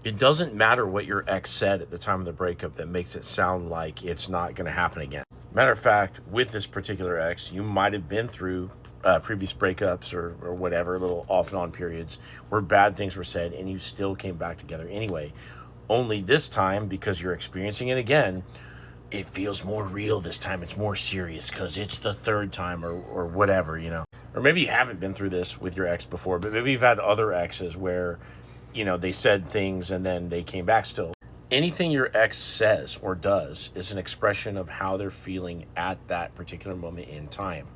It doesn't matter what your ex said at the time of the breakup that makes it sound like it's not going to happen again. Matter of fact, with this particular ex, you might have been through previous breakups or whatever, little off and on periods where bad things were said and you still came back together anyway. Only this time, because you're experiencing it again, it feels more real this time. It's more serious because it's the third time or whatever, you know. Or maybe you haven't been through this with your ex before, but maybe you've had other exes where, you know, they said things and then they came back still. Anything your ex says or does is an expression of how they're feeling at that particular moment in time.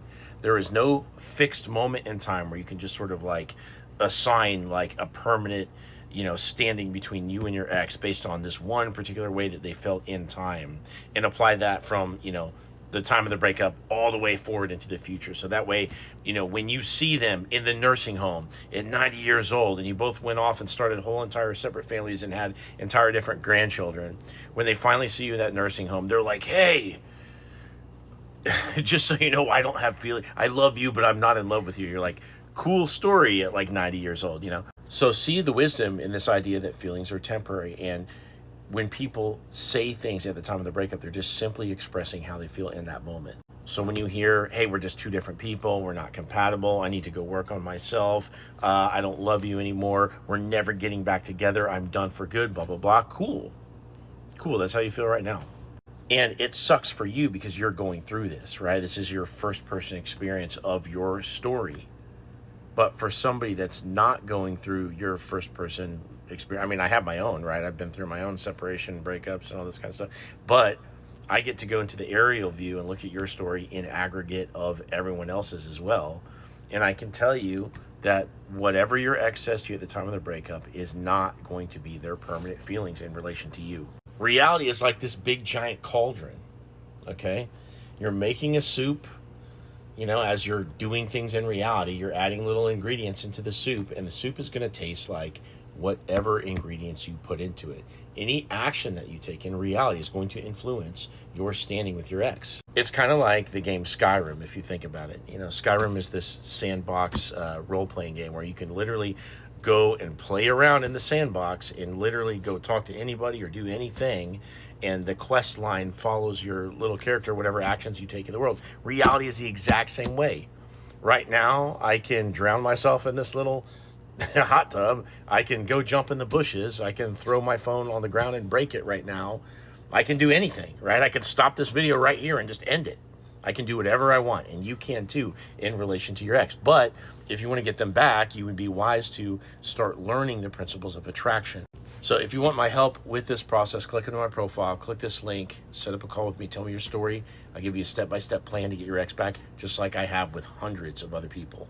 There is no fixed moment in time where you can just sort of like assign like a permanent, you know, standing between you and your ex based on this one particular way that they felt in time and apply that from, you know, the time of the breakup all the way forward into the future. So that way, you know, when you see them in the nursing home at 90 years old and you both went off and started whole entire separate families and had entire different grandchildren, when they finally see you in that nursing home, they're like, hey, just so you know, I don't have feeling. I love you, but I'm not in love with you. You're like, cool story at like 90 years old, you know? So see the wisdom in this idea that feelings are temporary. And when people say things at the time of the breakup, they're just simply expressing how they feel in that moment. So when you hear, hey, we're just two different people, we're not compatible, I need to go work on myself, I don't love you anymore, we're never getting back together, I'm done for good, blah, blah, blah. Cool. That's how you feel right now. And it sucks for you because you're going through this, right? This is your first person experience of your story. But for somebody that's not going through your first person experience, I mean, I have my own, right? I've been through my own separation, breakups, and all this kind of stuff. But I get to go into the aerial view and look at your story in aggregate of everyone else's as well. And I can tell you that whatever your ex says to you at the time of the breakup is not going to be their permanent feelings in relation to you. Reality is like this big giant cauldron, okay? You're making a soup. You know, as you're doing things in reality, you're adding little ingredients into the soup, and the soup is going to taste like whatever ingredients you put into it. Any action that you take in reality is going to influence your standing with your ex. It's kind of like the game Skyrim, if you think about it. You know, Skyrim is this sandbox role-playing game where you can literally go and play around in the sandbox and literally go talk to anybody or do anything, and the quest line follows your little character, whatever actions you take in the world. Reality is the exact same way. Right now, I can drown myself in this little hot tub. I can go jump in the bushes. I can throw my phone on the ground and break it right now. I can do anything, right? I can stop this video right here and just end it. I can do whatever I want, and you can too in relation to your ex. But if you want to get them back, you would be wise to start learning the principles of attraction. So if you want my help with this process, click into my profile, click this link, set up a call with me, tell me your story. I'll give you a step-by-step plan to get your ex back, just like I have with hundreds of other people.